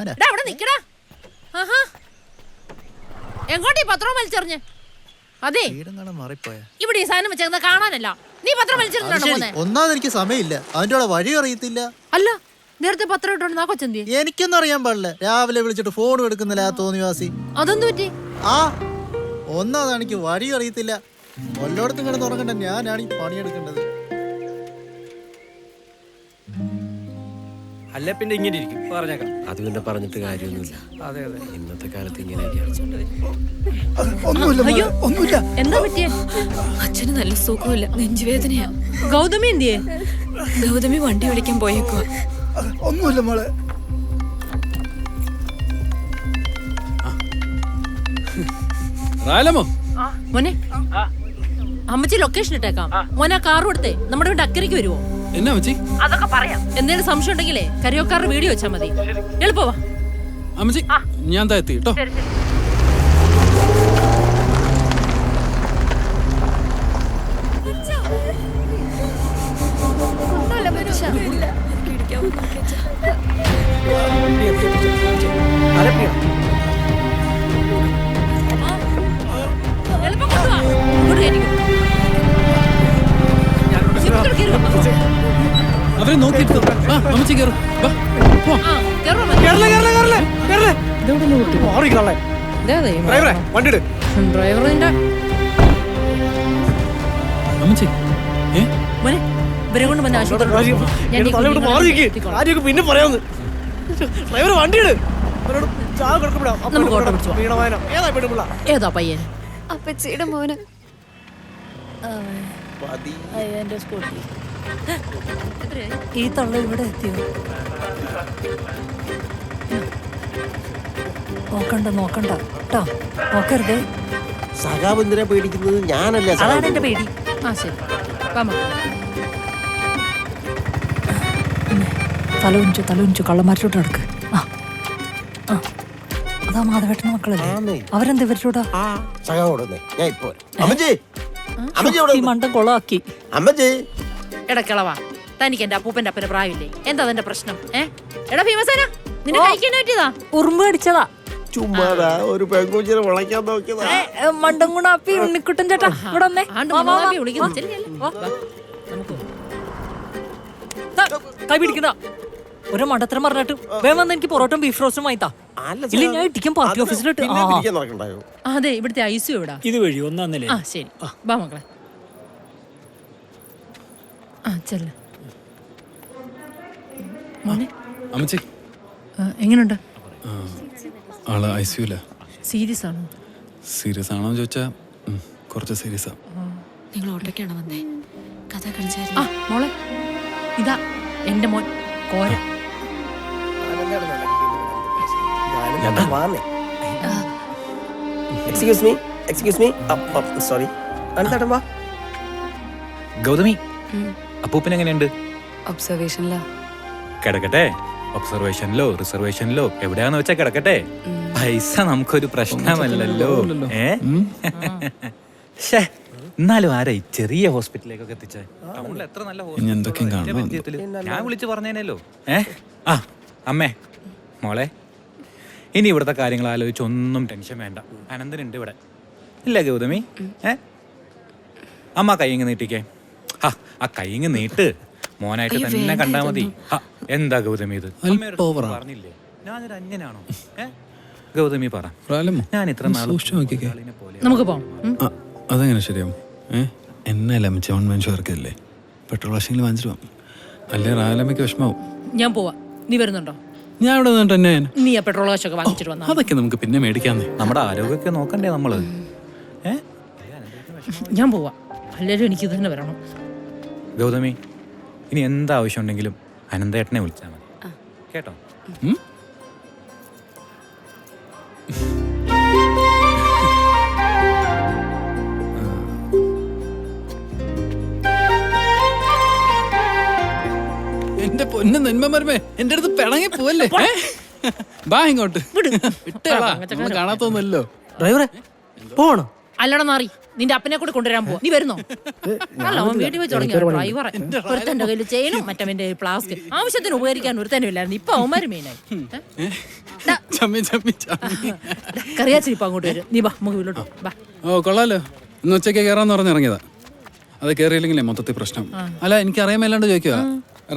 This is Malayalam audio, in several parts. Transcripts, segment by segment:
ഞാനാ. അവിടെ നിക്കടാ. എങ്ങോട്ടീ പത്രം വലിച്ചെറിഞ്ഞ്? അതെ ഇവിടെ ഈ സാധനം വെച്ചേക്കുന്ന കാണാനല്ല. നീ പത്രം വലിച്ചെറിഞ്ഞാണോ? ഒന്നാമത് എനിക്ക് സമയമില്ല, അവന്റെ കൂടെ വഴി അറിയത്തില്ല. അല്ല നേരത്തെ പത്രം ഇട്ടോണ്ട് കൊച്ചെന്തി? എനിക്കൊന്നും അറിയാൻ പാടില്ല. രാവിലെ വിളിച്ചിട്ട് ഫോൺ എടുക്കുന്നില്ല ആ തോന്നിവാസി. അതൊന്നും പറ്റി. ഒന്നാമത് എനിക്ക് വഴി അറിയത്തില്ല. വല്ലോടത്തും കിടന്ന് ഉറങ്ങണ്ട, ഞാനാണ് ഈ പണിയെടുക്കേണ്ടത്. അല്ല പിന്നെ ഇങ്ങനെ ഇരിക്കും പറഞ്ഞേക്കാം. അത് പിന്നെ പറഞ്ഞിട്ട് കാര്യമൊന്നുമില്ല. അതെ അതെ, ഇന്നത്തെ കാലത്ത് ഇങ്ങനെയൊക്കെയാണ്. എന്താ പറ്റിയ? അച്ഛന് നല്ല സുഖമില്ല, നെഞ്ചുവേദനയാ. ഗൗതമി എന്തിയെ? ഗൗതമി വണ്ടി വിളിക്കാൻ പോയേക്കുവാ. ഒന്നുമില്ല മോളെ. മോനെ അമ്മച്ചി ലൊക്കേഷൻ ഇട്ടേക്കാം. മോനെ കാർ കൊടുത്തേ നമ്മുടെ വീട് അക്കരയ്ക്ക് വരുവോ? എന്നാ അമ്മച്ചി? അതൊക്കെ പറയാം. എന്തെങ്കിലും സംശയം ഉണ്ടെങ്കിലേ കരയോക്കാരുടെ വീഡിയോ വെച്ചാൽ മതി. എളുപ്പവാ അമ്മച്ചി, ഞാൻ എത്തി കേട്ടോ. എളുപ്പം കൊണ്ടുവാ. ഇങ്ങോട്ട് കയറ്റിക്കോ. അവരെ നോക്കിയിട്ട് അമ്മച്ചി കയറും. അമ്മച്ചി ഇവരെ കൊണ്ട് വന്ന ആശുപത്രി പിന്നെ പറയാന്ന്. ഡ്രൈവർ വണ്ടിയിട്. ഏതാ പയ്യൻ? അപ്പച്ചിയുടെ മോന്. ഈ തള്ള ഇവിടെ എത്തിയോ? നോക്കണ്ട നോക്കണ്ട കേട്ടോ, നോക്കരുതേ. സഖാബന്ധിനെ പേടിക്കുന്നത് ഞാനല്ല, അതാണ് എന്റെ പേടി. ശരി തലവുഞ്ചു കള്ളന്മാരിലോട്ട് നടക്ക്. അതാ മാധവേട്ടന്റെ മക്കളല്ലേ, അവരെന്താ ഇവരിലൂടെ ഈ മണ്ടം കൊളാക്കി. എടക്കിളവാ, തനിക്ക് എന്റെ അപ്പൂപ്പന്റെ അപ്പന്റെ പ്രായമില്ലേ? എന്താ അതിന്റെ പ്രശ്നം? എടാ ഭീമസേന, നിന്നെ കഴിക്കാൻ പറ്റിയതാ? ഉറുമ്പ് അടിച്ചതാ. ചുമ്മാതാ ഒരു പെൺകുച്ചിനെ വിളയ്ക്കാൻ നോക്കിയതാ. മണ്ടം ഗുണാപ്പി ഉണ്ണിക്കുട്ടൻ ചേട്ടാ ഇവിടെ വന്നേ. കൈ പിടിക്കണ്ട. ഒരു മണ്ടത്തരം പറഞ്ഞിട്ട് വേഗം വന്ന് എനിക്ക് പൊറോട്ടയും ബീഫ് റോസ്റ്റും വാങ്ങിത്താ. ഇല്ല ഞാൻ ഇടിക്കും പാർട്ടി ഓഫീസിലോട്ട്. അതെ ഇവിടുത്തെ ഐസു എവിടാ? ഇത് വഴി ഒന്നാന്നല്ലേ? ശരി വാ മക്കളെ. ചെല്ല് മോനെ. അമ്മച്ചി എങ്ങനെയുണ്ട്? ആള് ഐസിയുല. സീരിയസ് ആണോ? സീരിയസ് ആണോന്ന് ചോദിച്ചാ കുറച്ച് സീരിയസാ. നിങ്ങൾ ഓട്ടോക്കാണോ വന്നേ? കഥ കളിച്ചാ മോളെ ഇതാ എന്റെ മോൻ കോര. ഗൗതമി, അപ്പൂപ്പൻ എങ്ങനെയുണ്ട്? ഒബ്സർവേഷനിലാ. കിടക്കട്ടെ. ഒബ്സർവേഷനിലോ റിസർവേഷനിലോ എവിടെയാന്ന് വെച്ചാ കിടക്കട്ടെ. പൈസ നമുക്കൊരു പ്രശ്നമല്ലല്ലോ. എന്നാലും ആരാ ഈ ചെറിയ ഹോസ്പിറ്റലിലേക്കൊക്കെ എത്തിച്ചേ? ടൗണിൽ എത്ര നല്ല ഹോസ്പിറ്റൽ ഞാൻ വിളിച്ചു പറഞ്ഞേനല്ലോ. അമ്മേ മോളെ, ഇനി ഇവിടുത്തെ കാര്യങ്ങൾ ആലോചിച്ച് ഒന്നും ടെൻഷൻ വേണ്ട. അനന്തനുണ്ട് ഇവിടെ, ഇല്ല ഗൗതമി? അമ്മ കൈങ്ങ് നീട്ടിക്കേ. ആ കൈങ്ങ് നീട്ട്. മോനായിട്ട് തന്നെ കണ്ടാ മതി. എന്താ ഗൗതമി ഇത്? പറഞ്ഞില്ലേ ഞാനൊരു അന്യനാണോ? ഗൗതമി പറ, ഞാൻ ഇത്ര നമുക്ക് പോവാം. അതെങ്ങനെ ശരിയാവും? എന്നല്ല അമ്മച്ചി ഓൺലൈൻ ഷോർക്കല്ലേ, പെട്രോൾ വാഷിംഗിൽ വാങ്ങിച്ചിട്ട് പോവാം. അല്ലേ റാലമ്മയ്ക്ക് വിഷമാവും. ഞാൻ പോവാ, നീ വരുന്നുണ്ടോ? ഞാൻ ഇവിടെ നിന്നിട്ട് തന്നെ നീ ആ പെട്രോൾ വാഷൊക്കെ വാങ്ങിച്ചിട്ട് വന്നാ. അതൊക്കെ നമുക്ക് പിന്നെ മേടിക്കാന്നേ. നമ്മുടെ ആരോഗ്യമൊക്കെ നോക്കണ്ടേ നമ്മള്? ഞാൻ പോവാ, എല്ലാവരും എനിക്ക് ഇത് തന്നെ വരണം. ഗൗതമി, ഇനി എന്താവശ്യം ഉണ്ടെങ്കിലും അനന്തേട്ടനെ വിളിച്ചാൽ മതി കേട്ടോ. എന്റെ പൊന്നു നന്മമരമേ, എന്റെ അടുത്ത് പിണങ്ങി പോവല്ലേ? ബാ ഇങ്ങോട്ട്. കാണാത്തൊന്നല്ലോ. ഡ്രൈവറെ പോണോ? അല്ലട നാറി, നിന്റെ അപ്പനെ കൂടെ കൊണ്ടുവരാൻ പോവാ. നീ വരുന്നോ? അല്ല അവൻ വീട്ടിൽ വെച്ച് തുടങ്ങിയ ഡ്രൈവറെ. ഒരുത്തന്റെ കയ്യിൽ ചെയിനും മറ്റവന്റെ പ്ലാസ്റ്റിക് ആവശ്യത്തിന് ഉപകരിക്കാൻ ഒരുത്തനും ഇല്ലായിരുന്നു. ഇപ്പൊ അവന്മാര് മെയിനായി. ചമ്മി ചമ്മി ചമ്മി. കറിയാച്ചി ഇപ്പൊ അങ്ങോട്ട് വരും. നീ വാ നമുക്ക് വീട്ടിലോട്ട് വാ. ഓ കൊള്ളാലോ, ഇന്ന് ഉച്ചയ്ക്ക് കയറാന്ന് പറഞ്ഞിറങ്ങിയതാ. അത് കയറിയില്ലെങ്കിലേ മൊത്തത്തിൽ പ്രശ്നം. അല്ല എനിക്ക് അറിയാൻ മേലാണ്ട് ചോദിക്കുക,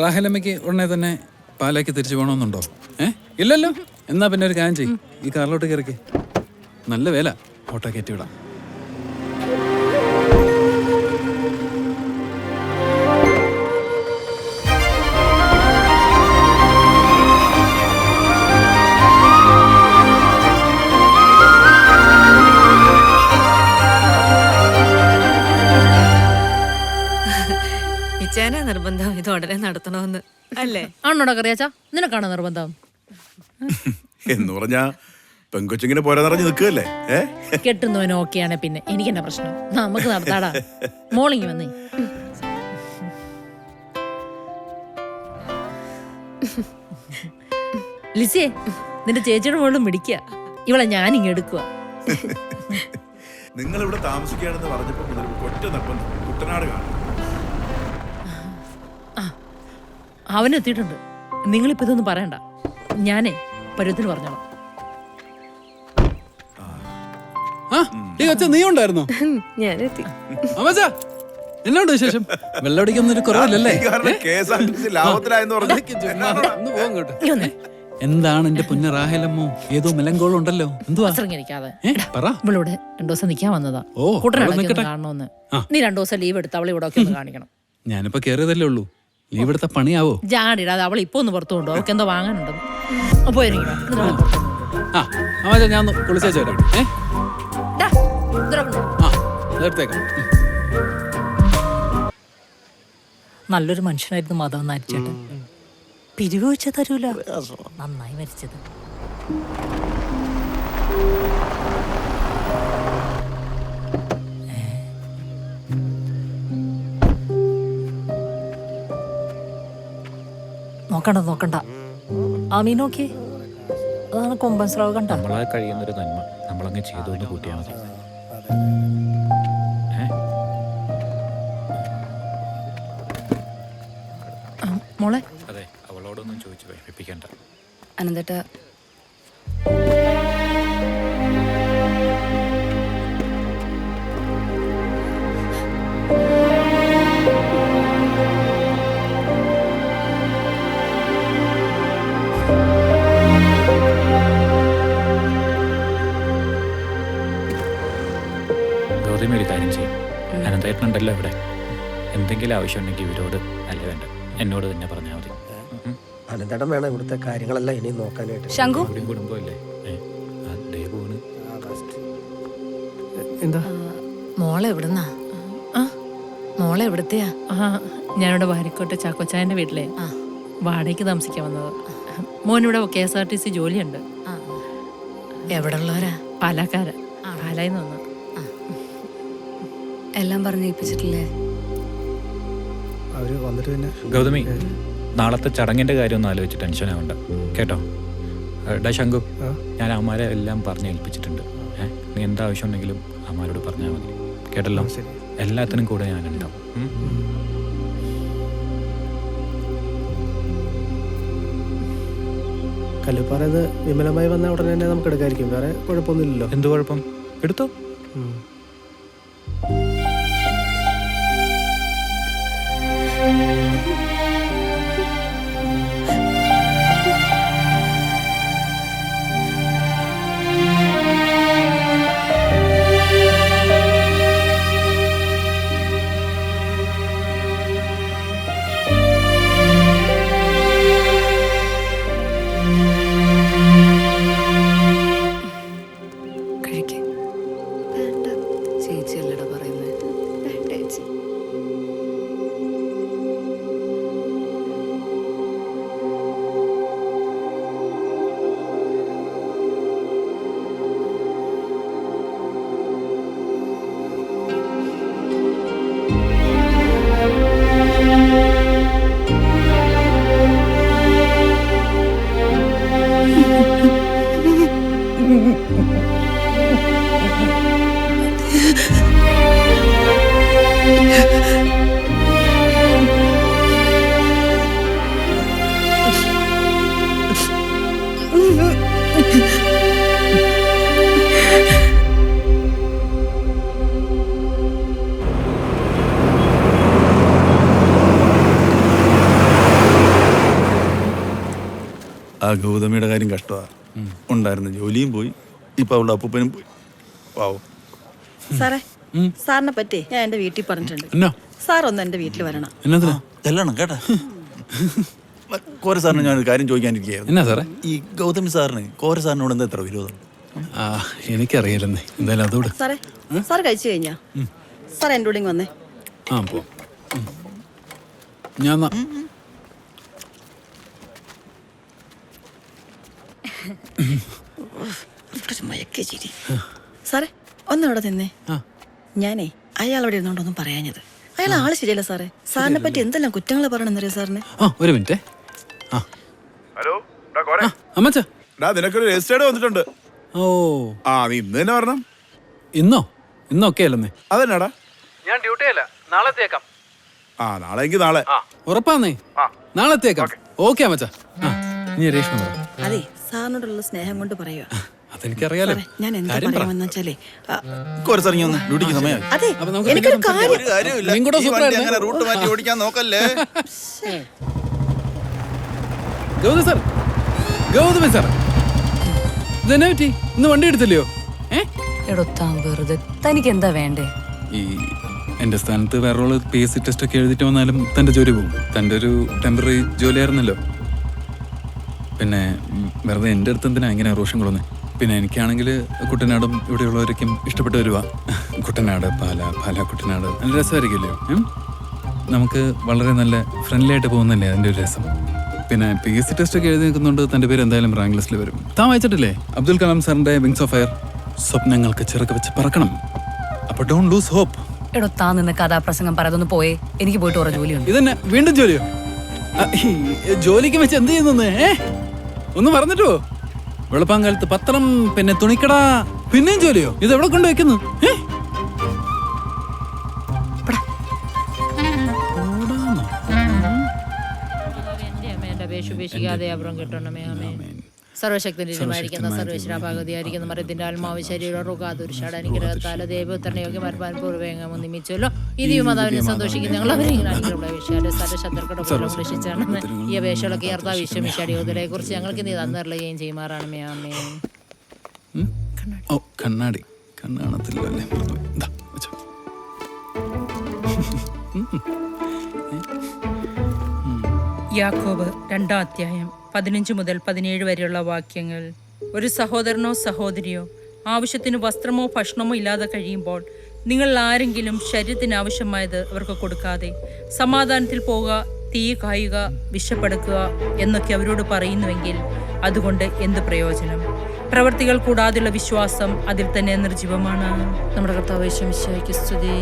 റാഹലമ്മയ്ക്ക് ഉടനെ തന്നെ പാലാക്കി തിരിച്ചു പോകണമെന്നുണ്ടോ? ഇല്ലല്ലോ. എന്നാ പിന്നെ ഒരു കാര്യം ചെയ്യും, ഈ കാറിലോട്ട് കയറിക്ക്. നല്ല വേല, ഓട്ടോ കയറ്റി വിടാം. ഇച്ചാനാ നിർബന്ധം ഇത് ഉടനെ നടത്തണമെന്ന് അല്ലേ? ആണോടാ കറിയാച്ചാ, നിനക്കാണോ നിർബന്ധം? എന്ന് പറഞ്ഞാ പെങ്കൊച്ചിങ്ങനെ പോരാ നിറഞ്ഞു നിൽക്കുകയല്ലേ? കെട്ടുന്നവന് ഓക്കെയാണ്, പിന്നെ എനിക്കെന്നാ പ്രശ്നം? നമുക്ക് നടത്താടാ. മോളിങ്ങി വന്നേ. ലിസിയെ, നിന്റെ ചേച്ചിയുടെ മുകളിലും പിടിക്കുക. ഇവളെ ഞാനിങ്ങ് എടുക്കുക. നിങ്ങൾ ഇവിടെ താമസിക്കുകയാണെന്ന് പറഞ്ഞപ്പോ മുതൽ ഒറ്റ നിർബന്ധം, കുട്ടനാട് കാണും. അവനെത്തിയിട്ടുണ്ട്. നിങ്ങളിപ്പോ ഇതൊന്നും പറയണ്ട, ഞാനേ പരുവത്തിന് പറഞ്ഞോളാം. നീ ഉണ്ടായിരുന്നോ? ഞാനെത്തി. അമ്മച്ചാ, എന്നോട് വിശേഷം? വെള്ളമടിക്കൊന്നും ഒരു കുറവില്ലല്ലേ? ലാഭത്തിലായെന്ന് പറഞ്ഞു. എന്താണ് എന്റെ പൊന്ന റാഹലമ്മോ, ഏതോ മെലങ്കോളം ഉണ്ടല്ലോ. എന്തുവാ? പറ. ഇവളിവിടെ 2 ദിവസം നിൽക്കാൻ വന്നതാ. കൂട്ടനടക്കൊന്ന് കാണണമെന്ന്. നീ 2 ദിവസം ലീവ് എടുത്ത് അവളെ ഇവിടെ ഒക്കെ ഒന്ന് കാണിക്കണം. ഞാനിപ്പോ കേറിയതല്ലേ ഉള്ളൂ, ലീവ് എടുത്ത പണിയാവോ? ജാടിടാതെ അവൾ ഇപ്പൊ ഒന്ന് പുറത്തു കൊണ്ടോ, അവൾക്ക് എന്തോ വാങ്ങാനുണ്ടെന്ന്. ഞാൻ കുളിച്ചേച്ചു വരാം. നല്ലൊരു മനുഷ്യനായിരുന്നു മാധവൻ നാരിച്ചേട്ടൻ. പിരിവ് വെച്ച തരൂല, നന്നായി മരിച്ചത്. നോക്കണ്ട ആമീനോക്കെ അതാണ് കൊമ്പൻ സ്രാവ്. കണ്ട നമ്മളാൽ കഴിയുന്നൊരു നന്മ നമ്മളങ്ങ് ചെയ്തു എന്ന് കൂട്ടിയാൽ മതി. മോളെ, അതെ, അവളോടൊന്നും ചോദിച്ചു വിഷമിപ്പിക്കണ്ട. അനന്തേട്ടാ, ഗൗതമി ഒരു കാര്യം ചെയ്യും, അനന്തേട്ടനുണ്ടല്ലോ ഇവിടെ. എന്തെങ്കിലും ആവശ്യമുണ്ടെങ്കിൽ ഇവരോട് അല്ല വേണ്ട, എന്നോട് തന്നെ പറഞ്ഞാൽ മതി. അനന്തേട്ടൻ വേണം ഇവിടുത്തെ കാര്യങ്ങളെല്ലാം ഇനി നോക്കാനായിട്ട്. ശംഖു, കുടുംബമല്ലേ? എന്താ മോളെ എവിടുന്നാ? മോളെ എവിടത്തെയാ? ഞാനിവിടെ വാരിക്കോട്ടെ ചാക്കോച്ചായന്റെ വീട്ടിലെ വാടകയ്ക്ക് താമസിക്കാൻ വന്നത്. മോനിവിടെ KSRTC ജോലിയുണ്ട്. എവിടെ ഉള്ളവരാ? പാലക്കാരാ, പാലായിന്ന് വന്നു. എല്ലാം പറഞ്ഞേൽപ്പിച്ചിട്ടില്ലേ? അവര് വന്നിട്ട് പിന്നെ ഗൗതമി, നാളത്തെ ചടങ്ങിന്റെ കാര്യം ഒന്ന് ആലോചിച്ച് ടെൻഷൻ ആവണ്ട കേട്ടോ. ഡാ ശംഖു, ഞാൻ അമ്മമാരെ എല്ലാം പറഞ്ഞ് ഏൽപ്പിച്ചിട്ടുണ്ട്. നീ എന്താവശ്യം ഉണ്ടെങ്കിലും അമ്മമാരോട് പറഞ്ഞാൽ മതി കേട്ടല്ലോ. എല്ലാത്തിനും കൂടെ ഞാനുണ്ടാവും. കല്ലുപ്പാറന്ന് വിമലമായി വന്ന ഉടനെ തന്നെ നമുക്ക് എടുക്കാതിരിക്കും, വേറെ കുഴപ്പമൊന്നുമില്ലല്ലോ. എന്ത് കുഴപ്പം? എടുത്തോ. ഗൗതമിയുടെ കാര്യം കഷ്ടമാണ്. ഉണ്ടായിരുന്ന ജോലിയും പോയി, ഇപ്പൊ അവളുടെ അപ്പൂപ്പനും പോയി. പാവം. സാറേ, സാറിനെ പറ്റി ഞാൻ എന്റെ വീട്ടിൽ പറഞ്ഞിട്ടുണ്ട്. എന്നാ സാർ ഒന്ന് എന്റെ വീട്ടിൽ വരണം. എന്നതിനാ ചെല്ലണം കേട്ടാ. കോര സാറിന് ഞാനൊരു കാര്യം ചോദിക്കാനിരിക്കുകയായിരുന്നു. എന്നാ സാറേ? ഈ ഗൗതമി സാറിന് കോര സാറിനോട് എന്താ എത്ര വിരോധം? എനിക്കറിയില്ലെന്നേ. എന്തായാലും അതോട് സാറേ, സാർ കഴിച്ചു കഴിഞ്ഞാ? സാർ എന്റെ കൂടെ വന്നേ. പോ. ഞാൻ സാറേ, ഒന്നവിടെ നിന്നേ. ഞാനേ അയാളവിടെ ഇരുന്നോണ്ടൊന്നും പറയാഞ്ഞത്. അയാൾ ആള് ശരിയല്ല സാറേ. സാറിനെ പറ്റി എന്തെല്ലാം കുറ്റങ്ങൾ പറയണമെന്നറിയോ സാറിന്? ഒരു മിനിറ്റ്. ഹലോ അമ്മച്ച, നിനക്കൊരു രജിസ്റ്റേർഡ് വന്നിട്ടുണ്ട്. ഓ നീ ഇന്ന് തന്നെ വരണം. ഇന്നൊക്കെ അല്ലെന്നേ. അതെന്നാടാ? ഞാൻ ഡ്യൂട്ടിയല്ല, നാളെ എത്തിയേക്കാം. നാളെ എങ്കിൽ നാളെ. ഉറപ്പാന്നേ? നാളെ എത്തിയേക്കാം. ഓക്കെ അമ്മച്ച. നീ രേഷ്മ പറ. അതെ, സാറിനോടുള്ള സ്നേഹം കൊണ്ട് പറയുക. അതെനിക്കറിയാലോ. ഞാൻ എന്താ പറയാമെന്ന് വെച്ചാലേ, കോര സാർ ഇനി ഒന്ന് ഡ്യൂട്ടിക്ക് സമയമായി. അതെ, അപ്പൊ നമുക്ക് എനിക്കൊരു പിന്നെ കാര്യം. ഒരു കാര്യമില്ല. നീ കൂടെ ഈ സൂപ്പർ വണ്ടി ആയിരുന്നേ. അങ്ങനെ റൂട്ട് മാറ്റി ഓടിക്കാൻ നോക്കല്ലേ. ഗൗതമി സാർ, ഇതെന്നാ പറ്റി? ഇന്ന് വണ്ടി എടുത്തില്ലയോ? എടോ താൻ വെറുതെ, തനിക്ക് എന്താ വേണ്ടേ? ഈ എന്റെ സ്ഥാനത്ത് വേറെ PSC ടെസ്റ്റ് ഒക്കെ എഴുതിട്ട് വന്നാലും തന്റെ ജോലി പോകും. തന്റെ ഒരു ടെമ്പററി ജോലിയായിരുന്നല്ലോ. പിന്നെ വെറുതെ എൻ്റെ അടുത്ത് എന്തിനാ ഇങ്ങനെ റോഷൻ കൊള്ളുന്നത്? പിന്നെ എനിക്കാണെങ്കിൽ കുട്ടനാടും ഇവിടെയുള്ളവരൊക്കെ ഇഷ്ടപ്പെട്ട് വരുക. കുട്ടനാട്, പാല കുട്ടനാട് നല്ല രസമായിരിക്കില്ലയോ? നമുക്ക് വളരെ നല്ല ഫ്രണ്ട്ലി ആയിട്ട് പോകുന്നല്ലേ അതിൻ്റെ ഒരു രസം. പിന്നെ PSC ടെസ്റ്റ് ഒക്കെ എഴുതി നിൽക്കുന്നുണ്ട്. തൻ്റെ പേര് എന്തായാലും റാങ്ക് ലിസ്റ്റിൽ വരും. താൻ വായിച്ചിട്ടില്ലേ അബ്ദുൽ കലാം സാറിന്റെ വിങ്സ് ഓഫ് ഫയർ? സ്വപ്നങ്ങൾക്ക് ചിറക് വെച്ച് പറക്കണം. അപ്പൊ ഡോണ്ട് ലൂസ് ഹോപ്പ്. എടോ താൻ നിന്ന് കഥാപ്രസംഗം പറയാതൊന്ന് പോയേ. എനിക്ക് പോയിട്ട് കുറെ ജോലിയുണ്ട്. ഇതന്നെ വീണ്ടും ജോലിയോ? ജോലിക്ക് വെച്ച് എന്ത് ചെയ്യുന്നു? ഒന്ന് പറഞ്ഞിട്ടോ? വെളുപ്പാങ്കാലത്ത് പത്രം, പിന്നെ തുണിക്കട, പിന്നെയും ജോലിയോ? ഇത് എവിടെ കൊണ്ട് വെക്കുന്നു? സർവശക്തനിരുമായിരിക്കുന്ന സർവേശ്വരാഭാഗതിയായിരിക്കുന്ന മരത്തിന്റെ ആത്മാവ് ശരീരം റുകാതുരുഷാട് അനുഗ്രഹത്താല ദേവോത്തരണയോഗ്യമാർപ്പാൻ പൂർവ്വം നിമിച്ചല്ലോ. ഇനിയും മാതാവിനെ സന്തോഷിക്കുന്ന ഞങ്ങൾ ശത്രുക്കളുടെ രക്ഷിച്ചാണെന്ന് ഈ അപേക്ഷകളൊക്കെ യർത്താ വിശ്വമിഷാടിയോതിലെ കുറിച്ച് ഞങ്ങൾക്ക് നീ തന്നറിയുകയും ചെയ്യുമാറാണ്. അമ്മേ. ഓ കണ്ണാടി കണ്ണാണത്തില്ലല്ലേ? യാക്കോബ് 2-ാം അധ്യായം 15 മുതൽ 17 വരെയുള്ള വാക്യങ്ങൾ. ഒരു സഹോദരനോ സഹോദരിയോ ആവശ്യത്തിന് വസ്ത്രമോ ഭക്ഷണമോ ഇല്ലാതെ കഴിയുമ്പോൾ നിങ്ങൾ ആരെങ്കിലും ശരീരത്തിന് ആവശ്യമായത് അവർക്ക് കൊടുക്കാതെ സമാധാനത്തിൽ പോവുക, തീ കായുക, വിശപ്പെടുക്കുക എന്നൊക്കെ അവരോട് പറയുന്നുവെങ്കിൽ അതുകൊണ്ട് എന്ത് പ്രയോജനം? പ്രവർത്തികൾ കൂടാതെയുള്ള വിശ്വാസം അതിൽ തന്നെ നിർജീവമാണ്. നമ്മുടെ കർത്താവ് യേശു മിശിഹായ്ക്ക് സ്തുതി.